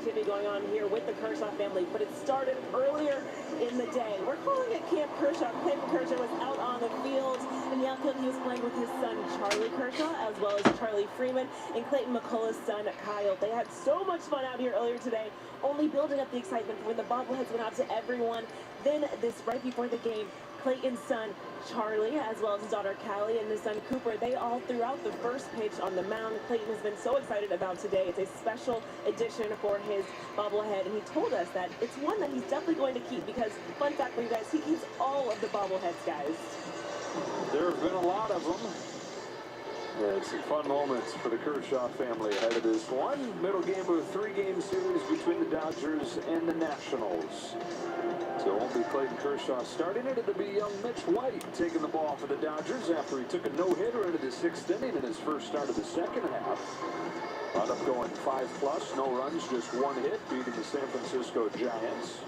activity going on here with the Kershaw family, but it started earlier in the day. We're calling it Camp Kershaw. Clayton Kershaw was out on the field. In the outfield, he was playing with his son, Charlie Kershaw, as well as Charlie Freeman and Clayton McCullough's son, Kyle. They had so much fun out here earlier today, only building up the excitement when the bobbleheads went out to everyone. Then right before the game, Clayton's son, Charlie, as well as his daughter, Callie, and his son, Cooper, they all threw out the first pitch on the mound. Clayton has been so excited about today. It's a special edition for his bobblehead, and he told us that it's one that he's definitely going to keep because, fun fact for you guys, he keeps all of the bobbleheads, guys. There have been a lot of them. Yeah, some fun moments for the Kershaw family ahead of this one. Middle game of a three-game series between the Dodgers and the Nationals. So it won't be Clayton Kershaw starting it. It'll be young Mitch White taking the ball for the Dodgers after he took a no-hitter into the sixth inning in his first start of the second half. Wound up going 5+, no runs, just one hit, beating the San Francisco Giants.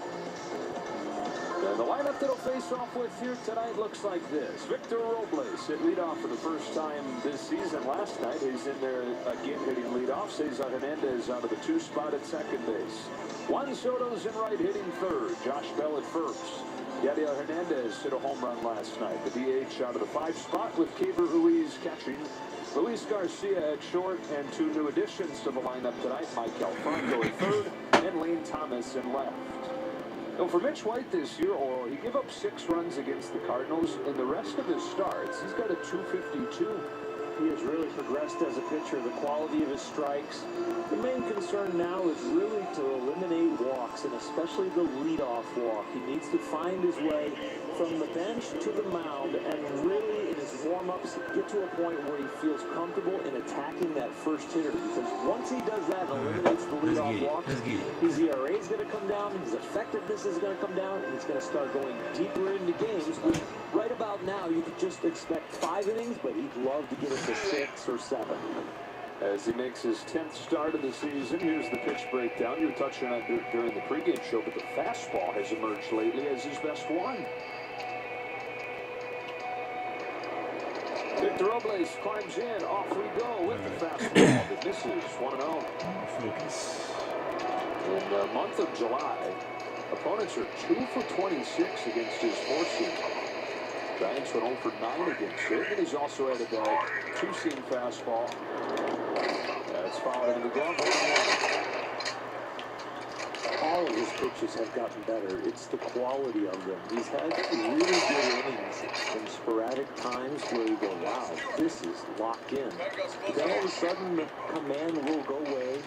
And the lineup that'll face off with here tonight looks like this. Victor Robles hit leadoff for the first time this season. Last night, he's in there again hitting leadoff. Cesar Hernandez out of the 2 spot at second base. Juan Soto's in right hitting third. Josh Bell at first. Yadiel Hernandez hit a home run last night. The DH out of the 5 spot with Keibert Ruiz catching. Luis Garcia at short, and 2 new additions to the lineup tonight. Maikel Franco at third and Lane Thomas in left. So for Mitch White this year, he gave up 6 runs against the Cardinals. In the rest of his starts, he's got a .252. He has really progressed as a pitcher, the quality of his strikes. The main concern now is really to eliminate walks, and especially the leadoff walk. He needs to find his way from the bench to the mound and really in his warm-ups get to a point where he feels comfortable in attacking that first hitter, because once he does that and eliminates the leadoff walk, his ERA is going to come down, his effectiveness is going to come down, and he's going to start going deeper into games, which right about now you could just expect 5 innings, but he'd love to get it to 6 or 7. As he makes his 10th start of the season, here's the pitch breakdown. You were touching on it during the pregame show, but the fastball has emerged lately as his best one. Victor Robles climbs in. Off we go with the fastball that misses 1-0. Focus. In the month of July, opponents are 2 for 26 against his 4-seam. Giants went 0 for 9 against it, and he's also had a 2-seam fastball. That's fouled into the glove. All of his pitches have gotten better. It's the quality of them. He's had really good innings in sporadic times where you go, wow, this is locked in. But then all of a sudden, the command will go away.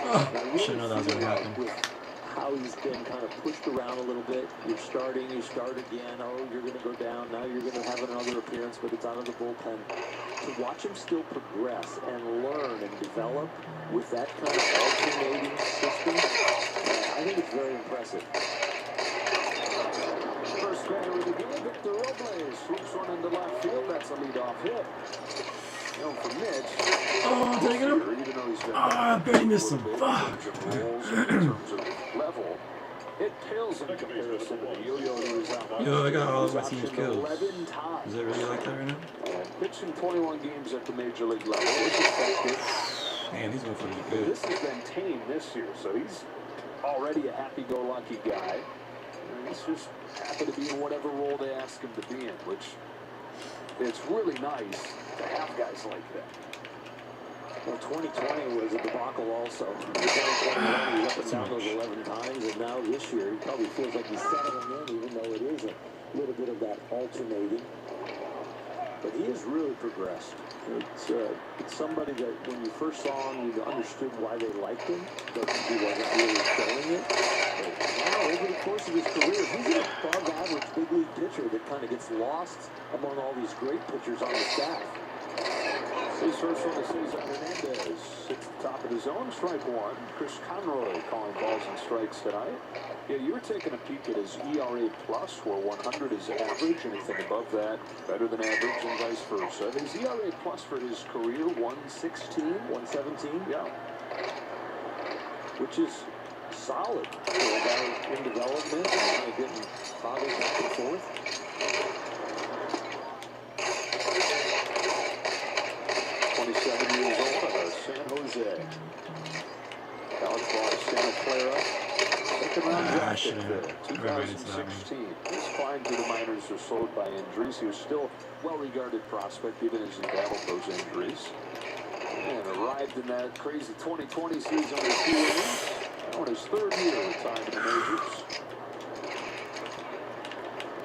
I should know that was going to happen. How he's been kind of pushed around a little bit. You're starting, you start again. Oh, you're going to go down. Now you're going to have another appearance, but it's out of the bullpen. To watch him still progress and learn and develop with that kind of alternating system, I think it's very impressive. First batter of the game, Victor Robles swoops one into left field. That's a leadoff hit. For Mitch, oh, did I get him? Even though he's been I barely missed him. Fuck. In terms of level, it pales in comparison to the yo-yo he was out. Yo, I got all of my team's kills. 11 times. Is it really like that right now? Pitching 21 games at the major league level, which is effective. Man, these motherfuckers are good. This has been tame this year, so he's already a happy-go-lucky guy. And he's just happy to be in whatever role they ask him to be in, which it's really nice to have guys like that. Well, 2020 was a debacle also. 2021, he up and down those 11 times, and now this year, he probably feels like he's settling in, even though it is a little bit of that alternating. But he has really progressed. It's somebody that when you first saw him, you understood why they liked him, but he wasn't really showing it. But now, over the course of his career, he's an above-average big league pitcher that kind of gets lost among all these great pitchers on the staff. His first one is Cesar Hernandez. Sits at the top of the zone, strike one. Chris Conroy calling balls and strikes tonight. Yeah, you were taking a peek at his ERA plus, where 100 is average. Anything above that, better than average, and vice versa. His ERA plus for his career, 116, 117. Yeah. Which is solid for a guy in development and kind of getting boggles back and forth. 27 years old out of San Jose. pick there. 2016. His climb to the minors was slowed by injuries. He was still a well-regarded prospect even as he battled those injuries. And arrived in that crazy 2020 season with 2 innings. Now in his 3rd year with time in the majors.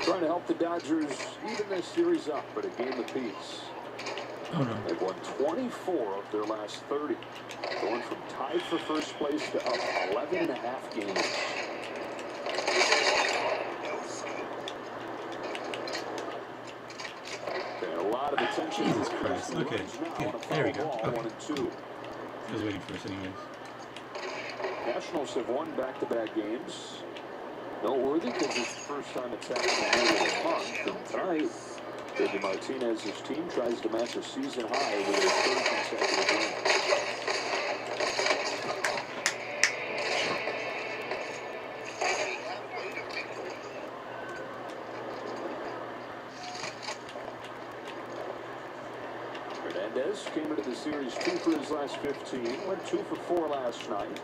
Trying to help the Dodgers even this series up at a game apiece. Oh no. They've won 24 of their last 30. Going from tied for first place to up 11.5 games. And a lot of attention. Jesus Christ. Okay. There we go. Okay. 1 and 2. I was waiting for us anyways. Nationals have won back-to-back games. Noteworthy because it's the first time it's happened in more than a month. And tonight, David Martinez's team tries to match a season high with their 3rd consecutive win. Hernandez came into the series 2 for his last 15. Went 2 for 4 last night.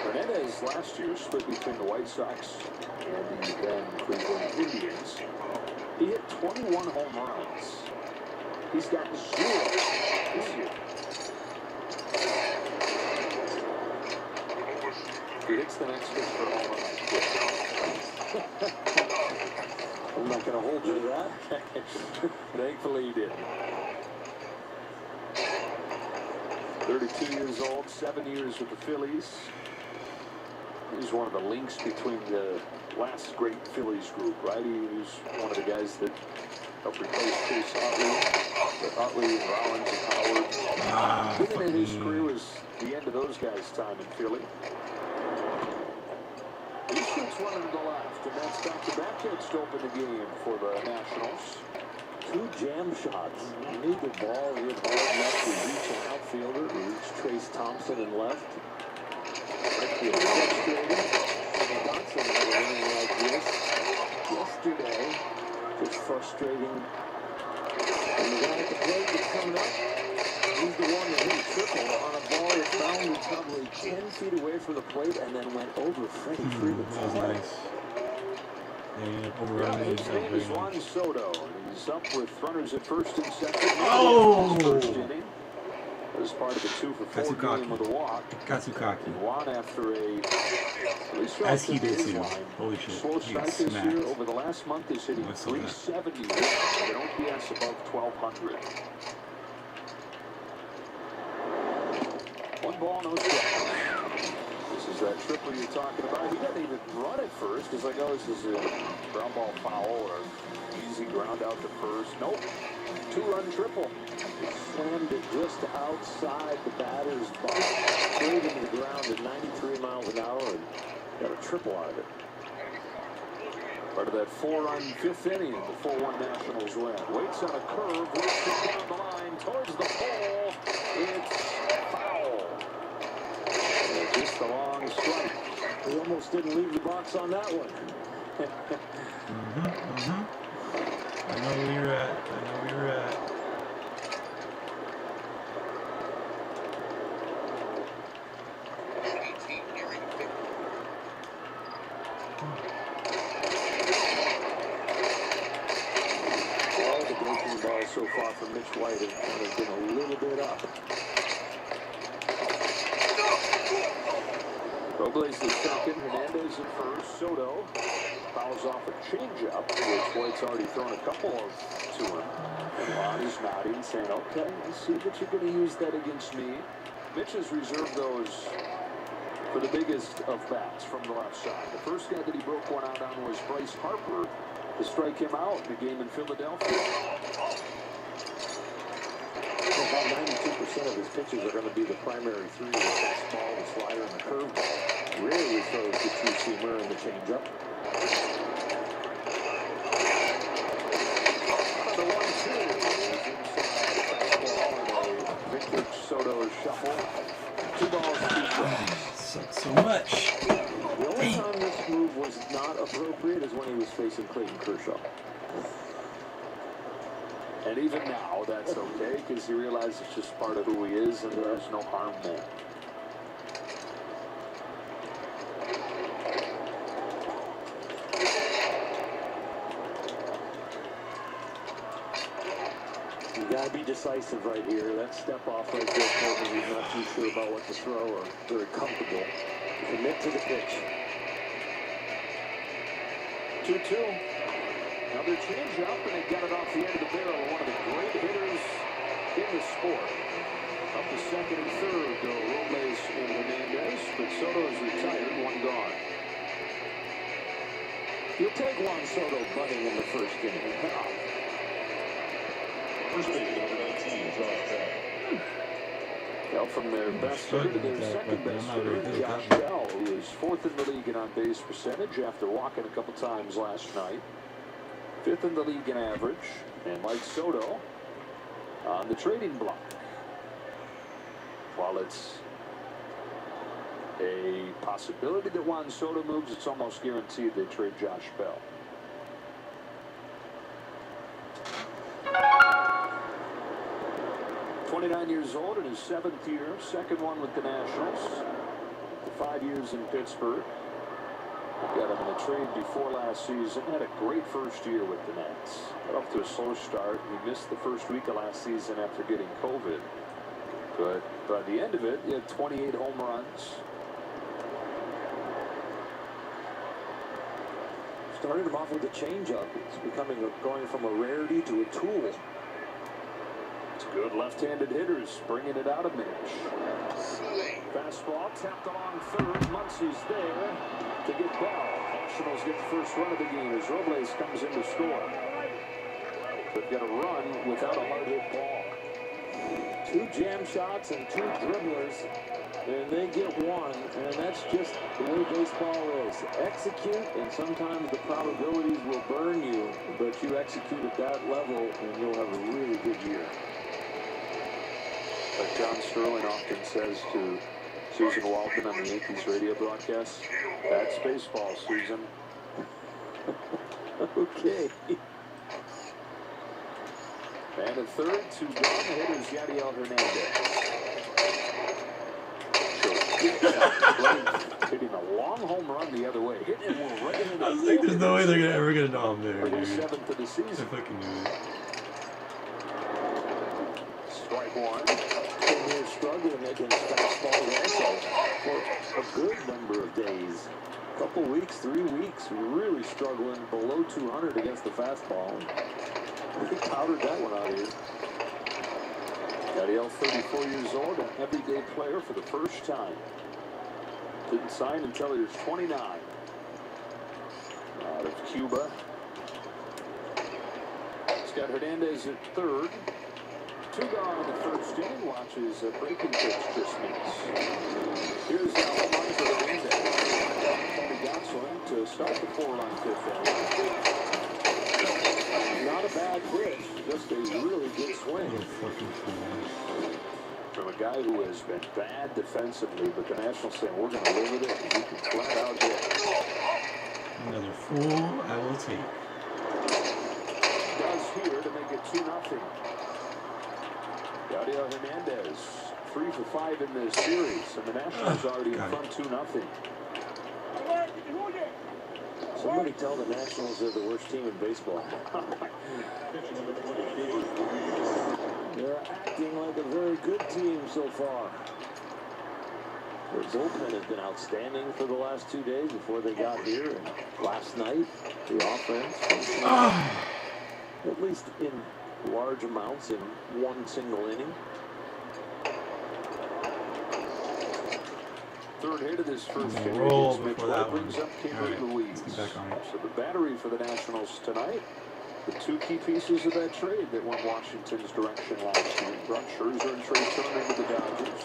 Hernandez last year split between the White Sox and the then Cleveland Indians. He hit 21 home runs. He's got 0 this year. He hits the next pitch for a home run. I'm not going to hold you to that. Thankfully he did. 32 years old, 7 years with the Phillies. He's one of the links between the last great Phillies group, right? He was one of the guys that helped replace Chase Utley and Rollins and Howard. Even in his career was the end of those guys' time in Philly. He shoots one into the left, and that's back-to-back hits to open the game for the Nationals. 2 jam shots. He made the ball. He had hard enough to reach an outfielder, to reach Trace Thompson and left. Frustrating. And Johnson had a winning like this yesterday. Just frustrating. And the guy at the plate is coming up. He's the one that hit a triple on a ball that bounded probably 10 feet away from the plate and then went over Freddie Freeman's That was head. nice. Yeah, you ended up overrunning His himself name is very Juan much. Soto, and he's up with runners at first and second. Oh! First inning. As part of a 2 for 4 Katsukaki. game with a walk. Katsukaki. And Juan after a As he did too. Holy shit. slow He start gets this smacked. year. Over the last month, is hitting What's all that? 370 with an OPS above 1,200. 1 ball, no strikes. This is that triple you're talking about. He doesn't even run at first. He's like, oh, this is a ground ball foul or easy ground out to first. Nope. 2-run triple. He slammed it just outside the batter's box, straight into the ground at 93 miles an hour, and got a triple out of it. Part of that 4-run 5th inning, the 4-1 Nationals win. Waits on a curve, works it down the line towards the pole. It's foul. And just a long strike. He almost didn't leave the box on that one. I know where you're at. I know where you're at. All the breaking balls so far from Mitch White have kind of been a little bit up. Robles is second, Hernandez at first. Soto fouls off a changeup, which White's already thrown a couple of to him. And Juan is nodding, saying, okay, I see that you're going to use that against me. Mitch has reserved those for the biggest of bats from the left side. The first guy that he broke one out on was Bryce Harper to strike him out in the game in Philadelphia. About 92% of his pitches are going to be the primary 3, the fastball, the slider, and the curveball. Rarely throws the two-seamer and the changeup. The 1-2 is inside the fastball and a vintage Soto shuffle. 2 balls, 2 strikes. Sucks so much. The only time this move was not appropriate is when he was facing Clayton Kershaw. And even now, that's okay, because he realizes it's just part of who he is, and there's no harm there. You gotta be decisive right here. That step off right there told me he's not too sure about what to throw or very comfortable. Commit to the pitch. 2-2. Another change up, and they got it off the end of the barrel. One of the great hitters in the sport. Up to second and third go Robles and Hernandez, but Soto is retired, one gone. You'll take Juan Soto bunting in the first inning. First base, number 19, Josh Bell. Well, from their best hitter to their second best hitter, Josh Bell, who is fourth in the league in on-base percentage after walking a couple times last night. Fifth in the league in average, and Mike Soto on the trading block. While it's a possibility that Juan Soto moves, it's almost guaranteed they trade Josh Bell. "29 years old in his 7th year, second one with the Nationals. The 5 years in Pittsburgh. Got him in a trade before last season. Had a great first year with the Nats. Got off to a slow start. He missed the first week of last season after getting COVID. But by the end of it, he had 28 home runs. Started him off with a changeup. It's going from a rarity to a tool. It's good left-handed hitters bringing it out of Mitch. Fastball tapped along third. Muncie's there to get Bell. Nationals get the first run of the game as Robles comes in to score. They've got a run without a hard hit ball. 2 jam shots and 2 dribblers, and they get one, and that's just the way baseball is. Execute, and sometimes the probabilities will burn you, but you execute at that level, and you'll have a really good year. Like John Sterling often says to Susan Walton on the Yankees radio broadcast, that's baseball, Susan. Okay. And a third, 2 gone. The hitter's Yadiel Hernandez. Hitting a long home run the other way. Hitting it right into the I was like, there's no way they're ever gonna know I'm there, for dude. his 7th of the I season. fucking knew it. Strike one. And they're struggling against fastballs also for a good number of days. Couple weeks, 3 weeks, really struggling below 200 against the fastball. He powdered that one out here. Yadiel, 34 years old, an everyday player for the first time. Didn't sign until he was 29. Out of Cuba. He's got Hernandez at third. 2 gone in the first inning. Watches a breaking pitch just miss. Here's Allen for Hernandez. Tony Gonsolin to start the 4-run 5th inning. Not a bad pitch, just a really good swing. From a guy who has been bad defensively, but the Nationals saying we're going to live with it, and you can flat out hit. Another fool I will take. Does here to make it 2-0. Yadiel Hernandez, 3 for 5 in this series, and the Nationals already in front 2-0. Somebody tell the Nationals they're the worst team in baseball. They're acting like a very good team so far. Their bullpen has been outstanding for the last 2 days before they got here. And last night, the offense, at least in large amounts in one single inning. Third hit of this first inning roll against before Midway that brings one. up King All right, Louise. let's get back on it. So the battery for the Nationals tonight, the 2 key pieces of that trade that went Washington's direction last year. Brought Scherzer and Trey Turner to the Dodgers.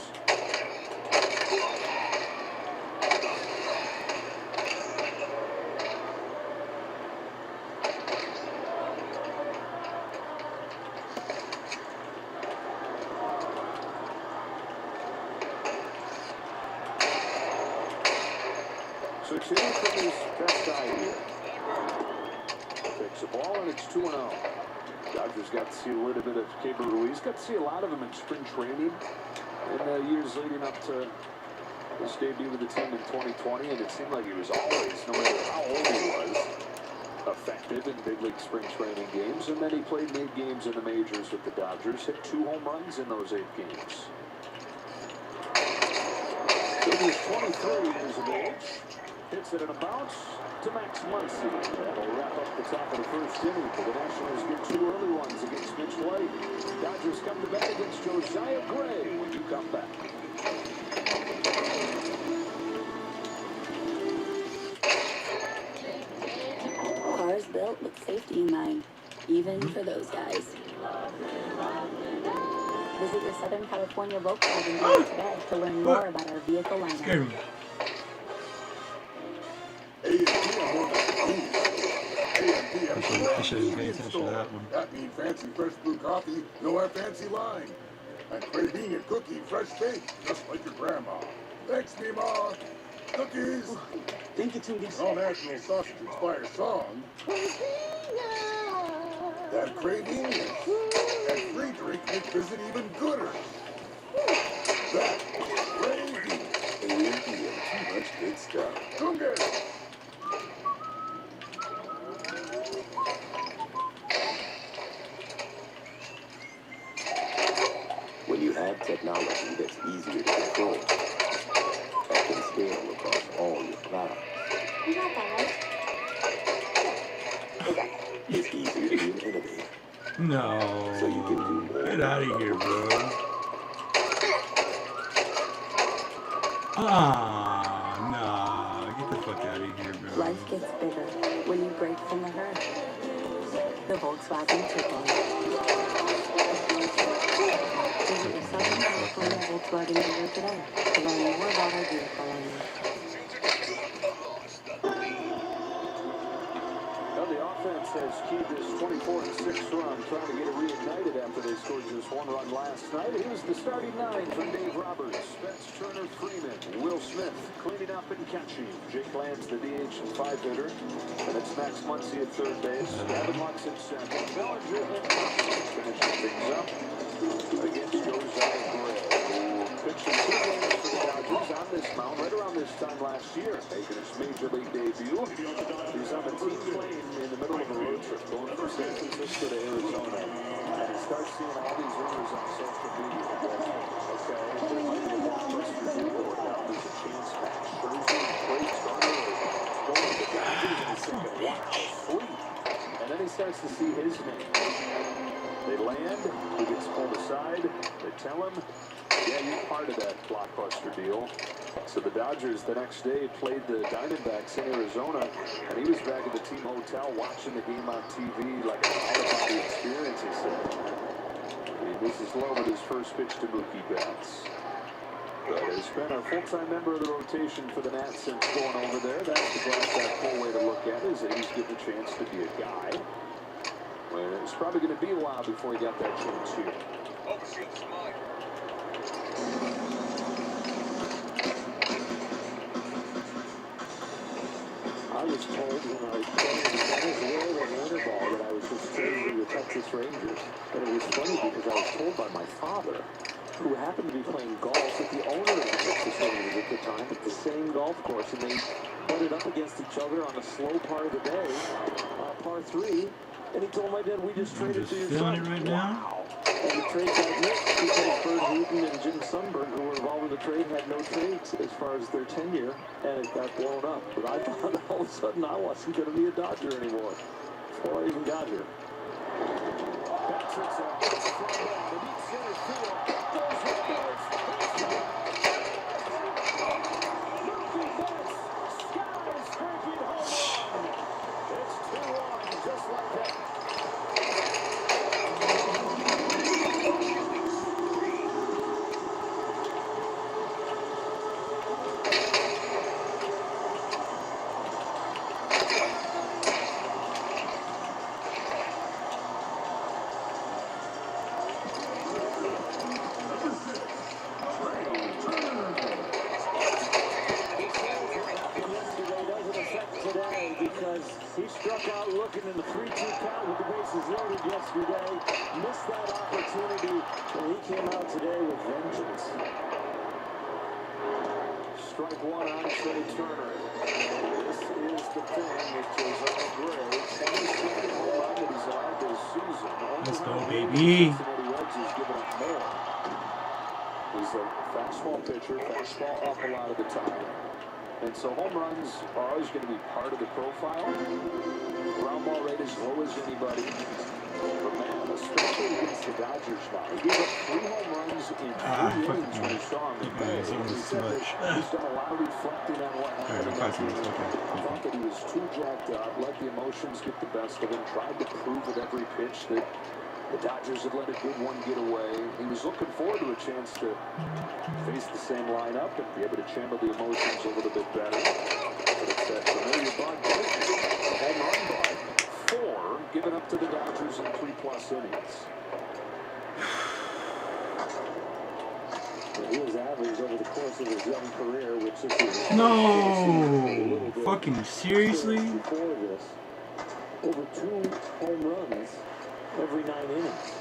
So it's hitting from his best side here. Takes the ball and it's 2-0. Dodgers got to see a little bit of Keibert Ruiz. Got to see a lot of him in spring training in the years leading up to his debut with the team in 2020, and it seemed like he was always, no matter how old he was, effective in big league spring training games. And then he played 8 games in the majors with the Dodgers, hit 2 home runs in those 8 games. So he's 23 years of age. Hits it in a bounce to Max Muncy. That'll wrap up the top of the first inning. The Nationals get 2 early ones against Mitch White. Dodgers come to bat against Josiah Gray when you come back. Cars built with safety in mind, even for those guys. Visit your Southern California Volkswagen dealer today to learn more about our vehicle lineup. Scared me. I should have paid attention to that one. That means fancy fresh blue coffee, no our fancy line. And convenient cookie, fresh baked, just like your grandma. Thanks, me, Ma. Cookies. Think it's Tungies. All national sausage inspired song. That craving and free drink make visit even gooder. That craving. A&P and too much good stuff. Come get it. When you have technology that's easier to control, that can scale across all your products. You got that right? It's easier to be an innovator. No. So you can do more. Get out of here, bro. Nah. Get the fuck out of here, bro. Life gets bigger when you break from the herd. The Volkswagen Tiguan. Visit your Southern California Volkswagen dealer today to learn more about our vehicle lineup. Now the offense has keyed this 24-6 run, trying to get it reignited after they scored just 1 run last night. Here's the starting 9 from Dave Roberts, Spence Turner Freeman, Will Smith cleaning up and catching. Jake Land's the DH and 5-hitter. And it's Max Muncy at third base. Gavin Lux at second. Bellinger and Thompson finishing things up against Josiah Gray, who pitched in 2 games for the Dodgers on this mound right around this time last year, making his major league debut. He's on the team plane in the middle of a road trip going from San Francisco to Arizona, and he starts seeing all these rumors on social media. Okay, there might be a blockbuster deal going down. There's a chance Max Scherzer, Trey Turner are going to the Dodgers, and he's thinking, wow, sweet. And then he starts to see his name. They land, he gets pulled aside, they tell him, yeah, you're part of that blockbuster deal. So the Dodgers the next day played the Diamondbacks in Arizona, and he was back at the team hotel watching the game on TV like an out-of-body experience, he said. And this is low with his first pitch to Mookie Betts. But has been a full-time member of the rotation for the Nats since going over there. That's the glass half full way to look at it, is that he's given a chance to be a guy. Well, it's probably going to be a while before he got that chance here. I was told when I played in Venezuela and winter ball that I was just traded to the Texas Rangers. And it was funny because I was told by my father, who happened to be playing golf with the owner of the Texas Rangers at the time at the same golf course, and they butted up against each other on a slow part of the day, par 3. And he told my dad, we just traded to your son. Feeling it right now? Wow. And the trade got mixed because Bert Hooten and Jim Sundberg, who were involved in the trade, had no trades as far as their tenure, and it got blown up. But I thought all of a sudden I wasn't going to be a Dodger anymore before I even got here. Patrick's out. It's from the deep center field. Goes Roberts. Mookie Betts. Skyscraping home run. It's 2-1, just like that. yesterday, missed that opportunity, and he came out today with vengeance. Strike one on Trey Turner. This is the thing with Josiah Gray. 22nd home run that he's allowed this season. Let's go, Only baby. Cincinnati Reds has given up more. He's a fastball pitcher, fastball up a lot of the time. And so home runs are always going to be part of the profile. Ground ball rate as low as anybody. But man, especially against the Dodgers now. He gave up 3 home runs in 3 innings when he saw him in May. It's almost He too said that much. he's done a lot of reflecting on what happened in that game. I thought that he was too jacked up, let the emotions get the best of him, tried to prove with every pitch that the Dodgers had let a good one get away. He was looking forward to a chance to face the same lineup and be able to channel the emotions a little bit better. But it's that familiar Bud Black, a home run Bud. 4 given up to the Dodgers in 3+ innings. He was average over the course of his young career, which is No! Fucking seriously? before this, over 2 home runs every 9 innings.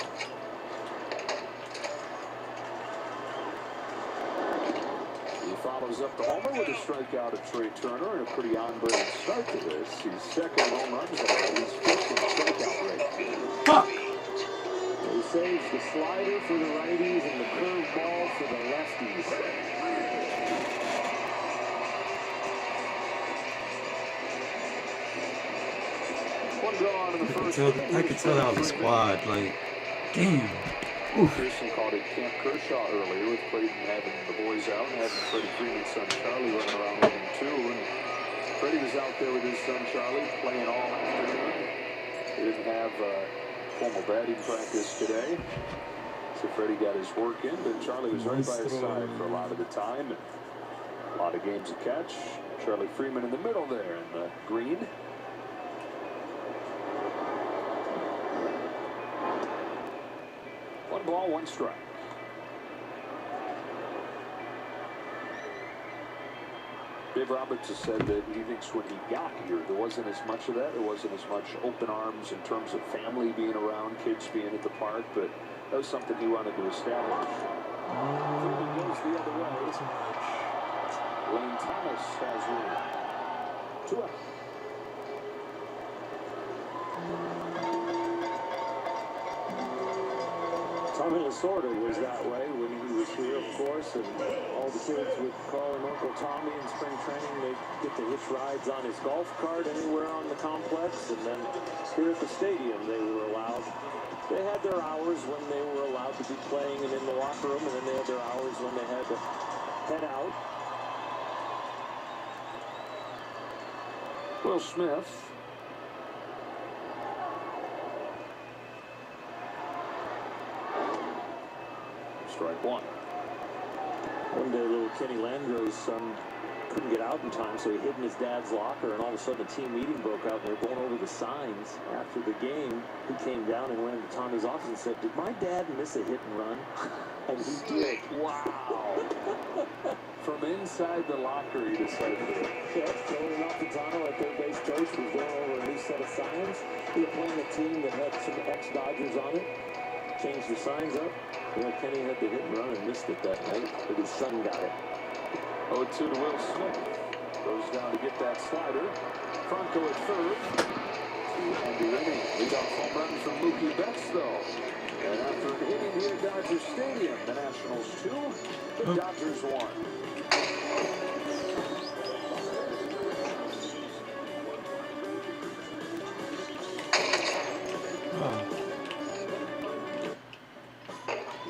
He follows up the homer with a strikeout of Trey Turner and a pretty on-brand start to this. He's second home runs and he's 5th in strikeout rate. Fuck! He saves the slider for the righties and the curveball for the lefties. One go on in the first. I could tell that was a squad. Like, damn. Oof. Pearson called it Camp Kershaw earlier with Clayton having the boys out and having Freddie Freeman's son Charlie running around with him too. And Freddie was out there with his son Charlie playing all afternoon. They didn't have formal batting practice today. So Freddie got his work in, but Charlie was right by his side for a lot of the time. And a lot of games to catch. Charlie Freeman in the middle there in the green. One ball, one strike. Dave Roberts has said that he thinks when he got here, there wasn't as much of that. There wasn't as much open arms in terms of family being around, kids being at the park, but that was something he wanted to establish. Freeman goes the other way. Lane Thomas has room. 2 out. Tommy Lasorda was that way when he was here, of course, and all the kids would call him Uncle Tommy in spring training. They'd get to hitch rides on his golf cart anywhere on the complex, and then here at the stadium they were allowed. They had their hours when they were allowed to be playing and in the locker room, and then they had their hours when they had to head out. Will Smith. Strike one. One day, little Kenny Landreau's son couldn't get out in time, so he hid in his dad's locker, and all of a sudden a team meeting broke out, and they were going over the signs. After the game, he came down and went into Tommy's office and said, "Did my dad miss a hit and run?" And he did. Wow. From inside the locker, he decided to. Yeah, throwing off the tunnel at third base coach was going over a new set of signs. He was playing a team that had some ex-Dodgers on it. Changed the signs up. You know, Kenny had the hit and run and missed it that night, but his son got it. 0-2 to Will Smith. Goes down to get that slider. Franco at third. 2 and the inning. Leadoff home run from Mookie Betts, though. And after an inning here at Dodger Stadium, the Nationals 2, the Dodgers 1.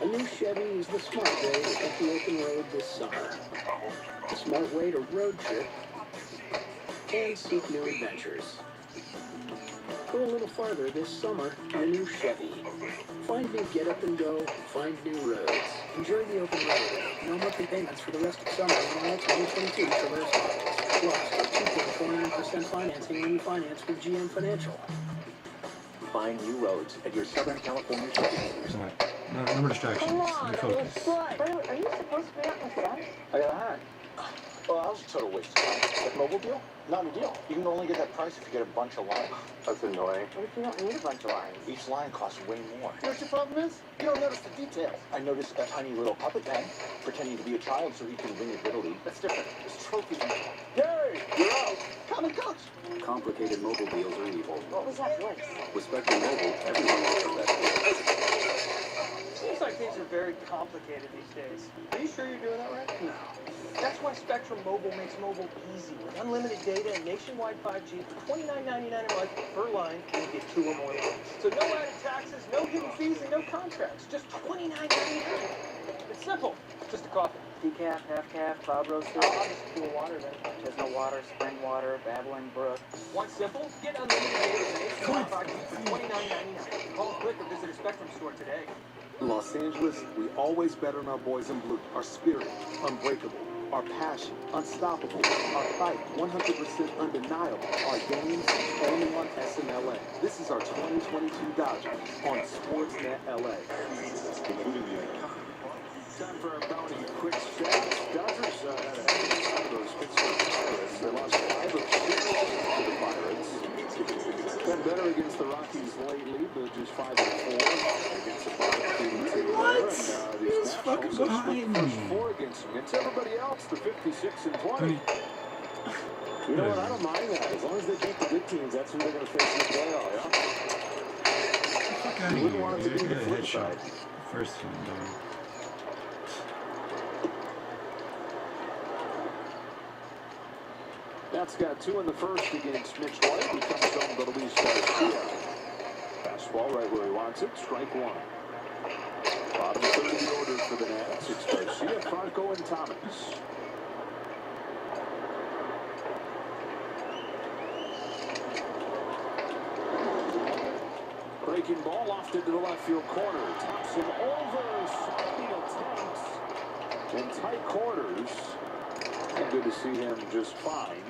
A new Chevy is the smart way to hit the open road this summer. A smart way to road trip and seek new adventures. Go a little farther this summer in a new Chevy. Find new get up and go, find new roads. Enjoy the open road. No monthly payments for the rest of summer on all 2022 Traverse models. Plus, 2.49% financing when you finance with GM Financial. Find new roads at your Southern California Chevy dealers. Alright. No more distractions. Let me focus. Are you supposed to be out in the sun? I got a hat. Oh, that was a total waste of time. That mobile deal? Not a deal. You can only get that price if you get a bunch of lines. That's annoying. What if you don't need a bunch of lines? Each line costs way more. You know what your problem is? You don't notice the details. I noticed a tiny little puppet man pretending to be a child so he can win at Little League. That's different. There's trophies. Gary, you're out. Come and coach. Complicated mobile deals are evil. What was that voice? With Spectrum Mobile, everyone offers that deal. Seems like things are very complicated these days. Are you sure you're doing that right? No. That's why Spectrum Mobile makes mobile easy. With unlimited data and nationwide 5G for $29.99 a month per line, and you get 2 or more lines. So no added taxes, no hidden fees, and no contracts. Just $29.99. It's simple. Just a coffee. Decaf, half calf, cloud roasted. I'll just cool water then. There's no water, spring water, babbling brook. Want simple? Get unlimited data and nationwide 5G for $29.99. Call quick or visit a Spectrum store today. In Los Angeles, we always bet on our boys in blue. Our spirit, unbreakable. Our passion, unstoppable. Our fight, 100% undeniable. Our games, only on SNLA. This is our 2022 Dodgers on Sportsnet LA. Time for our bounty quick shots. Dodgers had a heck of those Pittsburgh Pirates. They lost 5 of 6 to the Pirates. Been better against the Rockies lately, but just 5 of 4 against the Pirates. What? He's fucking behind me. 4 against them. Against everybody else, the 56 and 20. You know what? I don't mind that. As long as they beat the good teams, that's who they're going to face in the playoffs. Fuck out of You wouldn't want it to here, be dude. the Get a flip headshot. side. First one, dog. That's got 2 in the first against Mitch White. He comes home to Luis Garcia. Fastball right where he wants it. Strike 1. Bottom third of the order for the Nats. It's Garcia, Franco, and Thomas. Breaking ball lofted to the left field corner. Thompson over. Sliding attempts. In tight quarters. And good to see him just fine.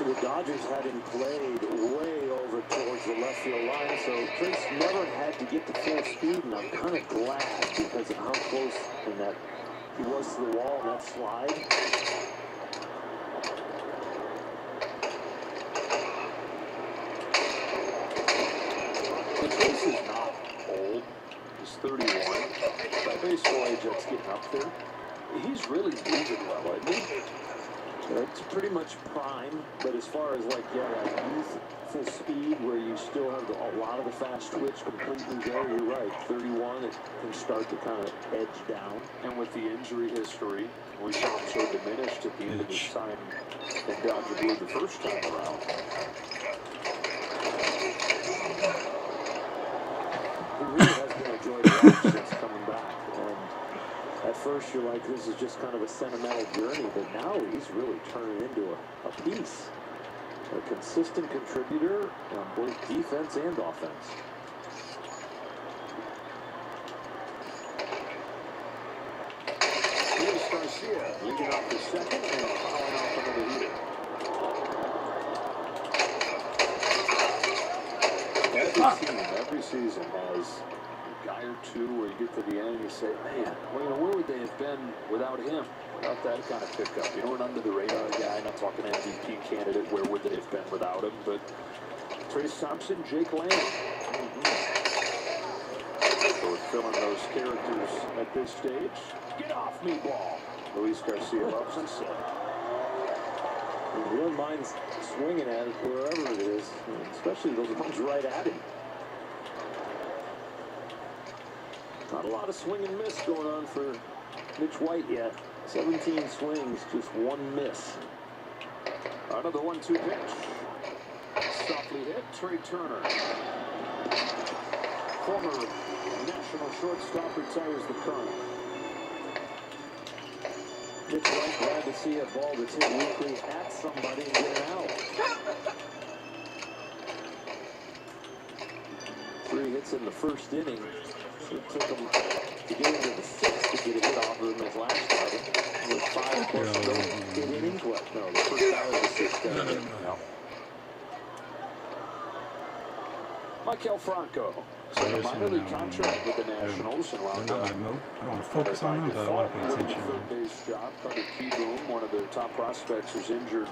The Dodgers had him played way over towards the left field line, so Trace never had to get to full speed, and I'm kind of glad because of how close in that he was to the wall in that slide. And Trace is not old. He's 31. By baseball age, that's getting up there. He's really moving well, isn't he? It's pretty much prime, but as far as like youthful speed where you still have a lot of the fast twitch completely there, you're right. 31, it can start to kind of edge down. And with the injury history, we saw him so diminished at the end of his time in Dodger Blue the first time around. He really has been a joy to watch since coming back. And at first you're like, this is just kind of a sentimental journey, but now he's really turning into a piece. A consistent contributor on both defense and offense. Here's Garcia leading off the second and fouling off another hitter. Every season has a guy or two where you get to the end and you say, man, well, you know, where would they have been without him? Without that kind of pickup. You know, an under-the-radar guy, not talking MVP candidate, where would they have been without him? But Trace Thompson, Jake Lamb. So we're filling those characters at this stage. Get off me, ball. Luis Garcia loves to say. He wouldn't mind swinging at it wherever it is, especially those ones right at him. Not a lot of swing and miss going on for Mitch White yet. 17 swings, just 1 miss. Another 1-2 pitch. Softly hit, Trey Turner. Former national shortstop retires the current. Mitch White glad to see a ball that's hit weakly at somebody and get it out. 3 hits in the first inning. It took him to get into the 6th to get a hit off of him his last outing. With 5 plus 8 innings left. No, the first out of the 6th inning. No. Michael Franco signed a minor league contract with the Nationals and wound up. I don't want to focus on them, but I want to pay attention. Third base job. Carter Kieboom, one of their top prospects, was injured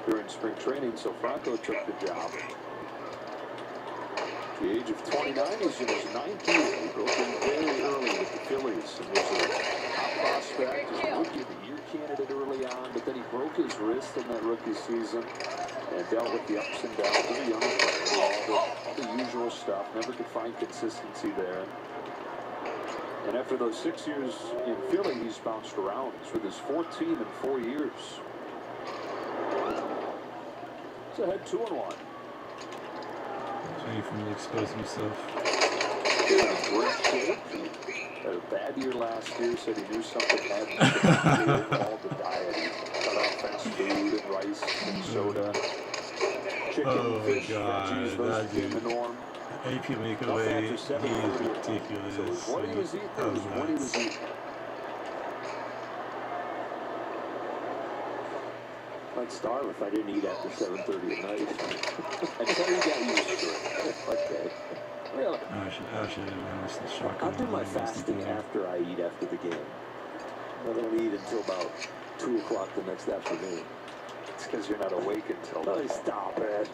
during spring training, so Franco took the job. At the age of 29, he's in his 9th year. He broke in very early with the Phillies and was a top prospect, was a Rookie of the Year candidate early on, but then he broke his wrist in that rookie season and dealt with the ups and downs of a young player, all the usual stuff, never could find consistency there. And after those 6 years in Philly, he's bounced around. He's with his 4th team in 4 years. He's ahead 2-1. Waiting for him to expose himself. Great shape. Had a bad year last year, said he knew something had to all the diet. He cut out fast food and rice and soda. Chicken, fish, veggies, those became the norm. AP Makeaway, he is ridiculous. So what he was eating, was what he was eating. I'd starve if I didn't eat after 7:30 at night. Until you got used to it. Okay. Really? I should have the shock. I'll do my fasting after I eat after the game. I don't eat until about 2 o'clock the next afternoon. It's because you're not awake until Oh, then. stop it.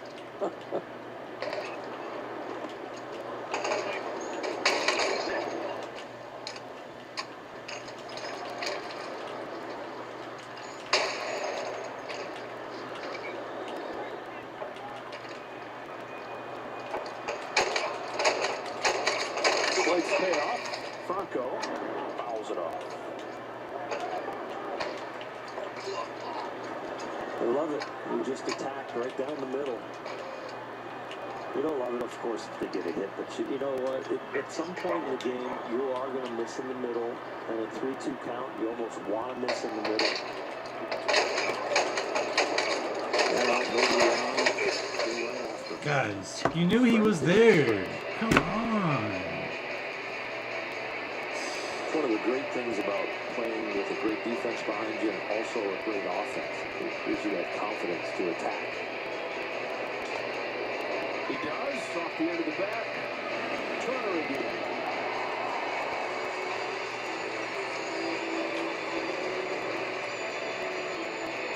Plates pay off. Franco fouls it off. I love it. You just attacked right down the middle. You don't love it, of course, if they get a hit, but you know what? At some point in the game, you are going to miss in the middle, and a 3-2 count, you almost want to miss in the middle. Guys, you knew he was there. Come on. It's one of the great things about playing with a great defense behind you and also a great offense. It gives you that confidence to attack. He does, off the end of the bat. Turner again.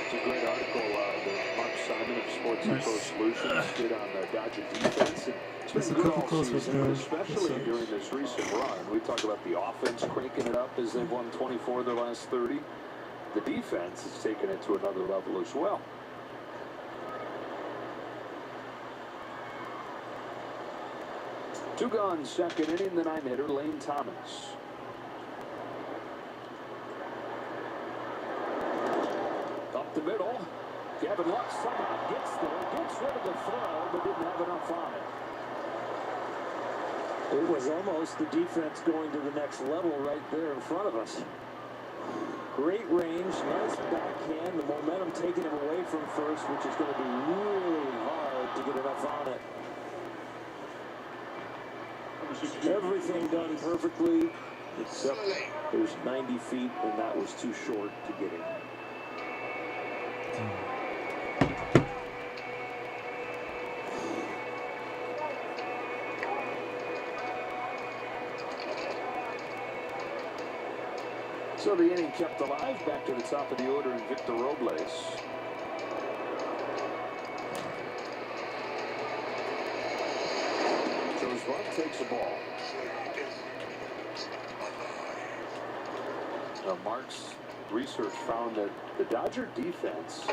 It's a great article that Mark Simon of Sports Info Solutions did on the Dodger defense. And it's Just a been good couple all close season, ones, but man. especially during this recent run. We talk about the offense cranking it up as they've won 24 of their last 30. The defense has taken it to another level as well. Two gone, second inning, the 9-hitter, Lane Thomas. Up the middle. Gavin Lux somehow gets there, gets rid of the throw, but didn't have enough on it. It was almost the defense going to the next level right there in front of us. Great range, nice backhand, the momentum taking him away from first, which is going to be really hard to get enough on it. Everything done perfectly, except there's 90 feet, and that was too short to get him. So the inning kept alive. Back to the top of the order in Victor Robles. Joe's run takes a ball. Now Mark's research found that the Dodger defense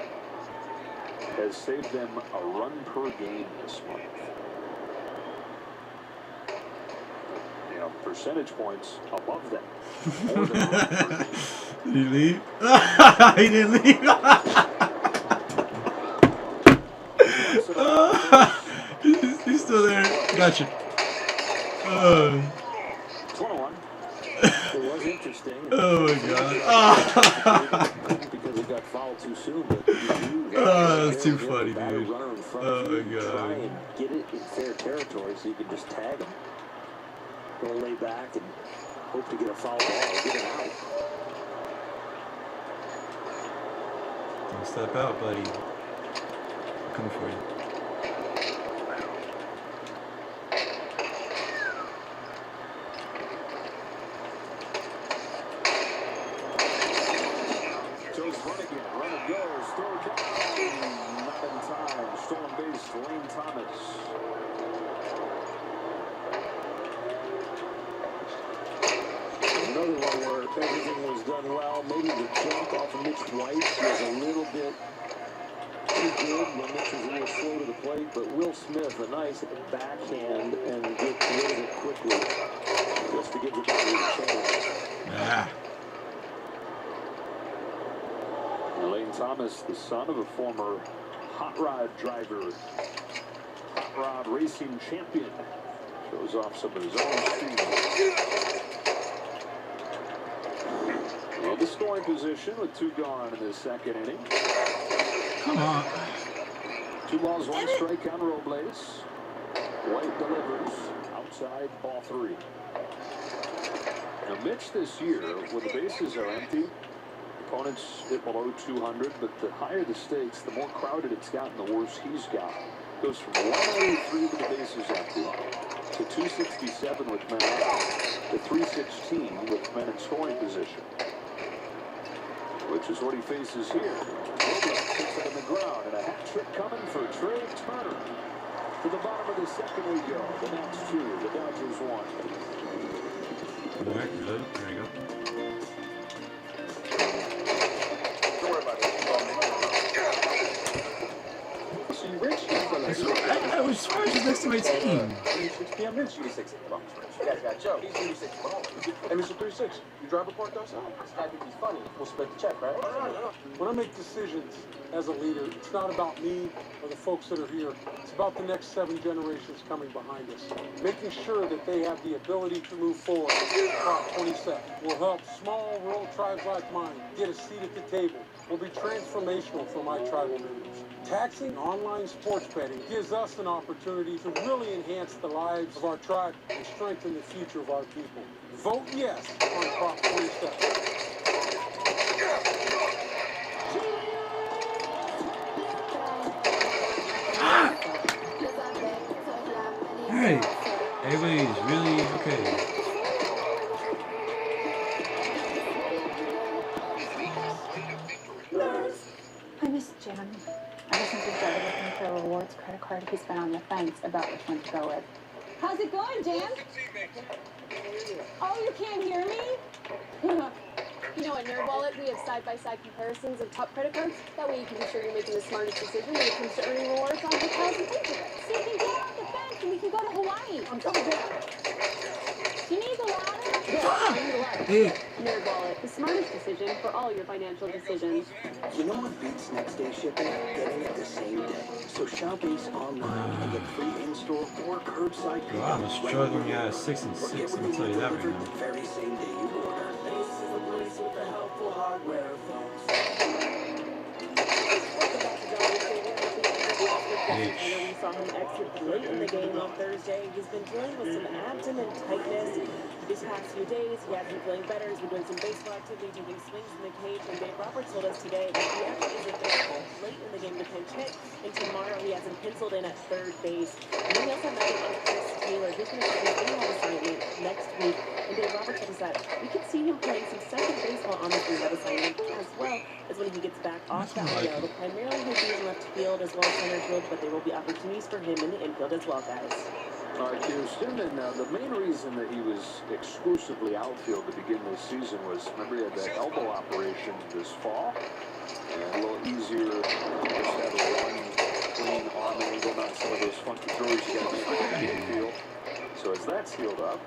has saved them a run per game this month. You know, percentage points above them. More than a run per game. Did he leave? He didn't leave. He's still there. Gotcha. 21. It was interesting. Oh my god. Because it got fouled too soon, but That's too funny, dude. Try Oh my god. and get it in fair territory so you can just tag him. Go lay back and hope to get a foul ball or get it out. Don't step out, buddy. I'm coming for you. Everything was done well. Maybe the jump off of Mitch White was a little bit too good when Mitch was a little slow to the plate, but Will Smith, a nice backhand and get rid of it quickly just to give the Dodgers a chance. Lane Thomas, the son of a former hot rod driver, hot rod racing champion, shows off some of his own speed. Well, the scoring position with 2 gone in the second inning. Come on. 2 balls, 1 strike on Robles. White delivers outside, ball 3. Now Mitch this year, when the bases are empty, opponents hit below 200, but the higher the stakes, the more crowded it's gotten, the worse he's got. Goes from 193 with the bases empty to 267 with men out to 316 with men in scoring position, which is what he faces here. Robles puts it on the ground, and a hat trick coming for Trey Turner. To the bottom of the second we go. The Nats 2, the Dodgers 1. All right, good. There you go. Don't worry about it. See, Rich I was surprised next to my team. 6 p.m. Rich, you 6 bucks, Rich. You guys got Joe. He's 36 bucks. Hey, Mr. 36, you drive a parked outside? This guy thinks he's funny. We'll split the check, right? When I make decisions as a leader, it's not about me or the folks that are here. It's about the next 7 generations coming behind us. Making sure that they have the ability to move forward. Prop 27 will help small rural tribes like mine get a seat at the table. Will be transformational for my tribal members. Taxing online sports betting gives us an opportunity to really enhance the lives of our tribe and strengthen the future of our people. Vote yes on Prop 27. Alright. Everybody's really okay. I miss Jim. I just simply started looking for a rewards credit card. He's been on the fence about which one to go with. How's it going, Jan? Oh, you can't hear me? You know, at NerdWallet, we have side-by-side comparisons of top credit cards. That way you can be sure you're making the smartest decision when it comes to earning rewards on hotels and things. So you can get off the fence and we can go to Hawaii. I'm coming down. Do you need the ladder? Yeah, I need a ladder. NerdWallet, the smartest decision for all your financial decisions. You know what beats next day shipping? Getting it the same day. So shop Ace online and get free in-store or curbside pickup. Wow, I'm struggling at 6 and 6. Let me tell you that right now. The very same day you order. Ace is the place with the helpful hardware, folks. I know we saw him exit late in the game on Thursday. He's been dealing with some abdomen tightness these past few days. He has been feeling better. He's been doing some baseball activity, taking swings in the cage. And Dave Roberts told us today that he actually is available late in the game to pinch hit. And tomorrow he has him penciled in at third base. And then he also mentioned Chris Taylor, who's going to start his in-home assignment next week. And Dave Roberts told us that we could see him playing some second baseball on the three-run assignment, as well as when he gets back off the IL. Primarily he'll be in left field as well as center field, but there will be opportunities for him in the infield as well, guys. All right, Houston, and the main reason that he was exclusively outfield to begin this season was, remember, he had that elbow operation this fall, and a little easier just have a one clean arm angle, not some of those funky throws you got to make in the infield. So as that's healed up,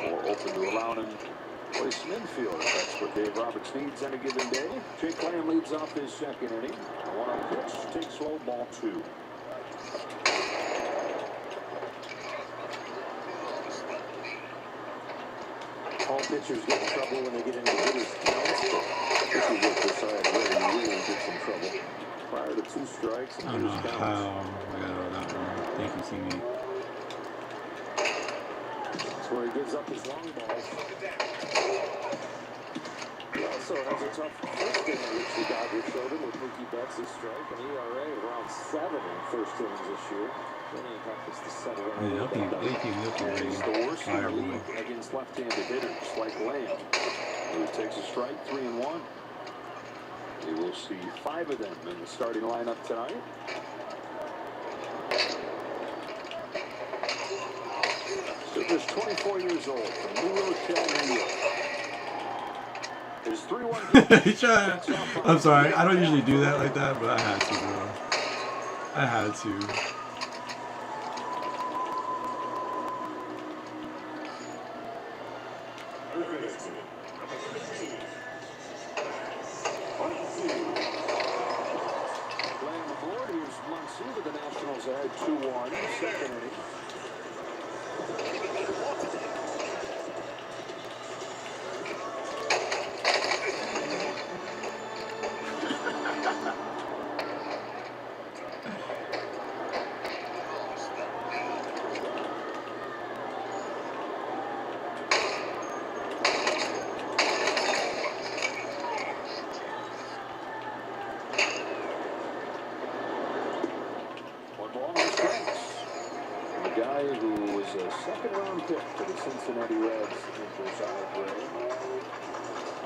more open to allowing him to play some infield. That's what Dave Roberts needs on a given day. Jake Lamb leads off his second inning. 1-0 pitch, takes low, ball 2. All pitchers get in trouble when they get into hitters' counts, but this is what this side really gets in trouble. Prior to 2 strikes and I don't know hitters' how counts. I got out that one. Thank you, TV. That's where he gives up his long balls. He also has a tough first inning, which the Dodgers showed him with Mookie Betts' strike, an ERA around 7 in first innings this year. Then he has to settle in. Yeah, He's the worst in the league against left-handed hitters like Lamb, who takes a strike, 3-1. We will see 5 of them in the starting lineup tonight. So just 24 years old from New Rochelle, New York. His 3-1 I'm sorry. I don't usually do that like that, but I had to, bro. I had to. Playing the board, here's Muncie with the Nationals ahead 2-1, second inning. Who was a second-round pick for the Cincinnati Reds in Josiah Gray.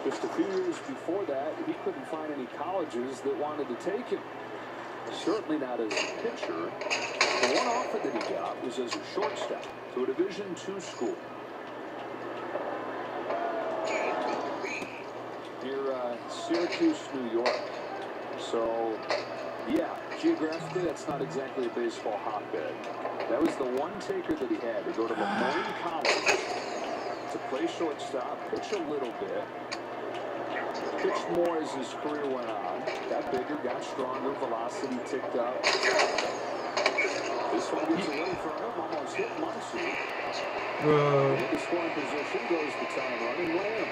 Just a few years before that, he couldn't find any colleges that wanted to take him. Certainly not as a pitcher. The one offer that he got was as a shortstop to a Division II school. Near Syracuse, New York. So, yeah, geographically, that's not exactly a baseball hotbed. That was the one taker that he had, to go to Moline College to play shortstop, pitch a little bit, pitched more as his career went on, got bigger, got stronger, velocity ticked up. This one gets away from him, almost hit Muncie. In the scoring position goes the time running Lamb.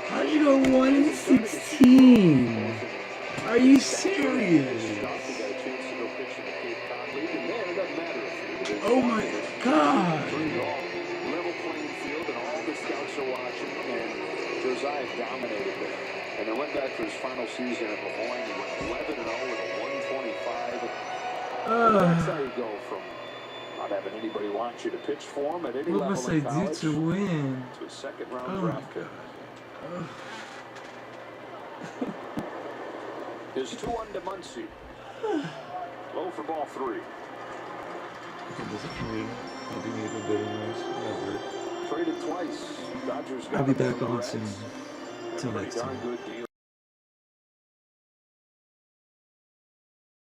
How do you go 1-16? Are you serious? Oh my God! Level playing field, and all the scouts are watching, and Josiah dominated there. And then went back for his final season at Lemoyne. He went 11-0 with a 125. That's how you go from not having anybody want you to pitch for him at any level in college. What must I do to win? To a second-round draft pick. His 2-1 to Muncie. Low for ball 3. I'll be making bidding wars. Traded twice. Dodgers got I'll be back him on soon. Till next time. Good deal.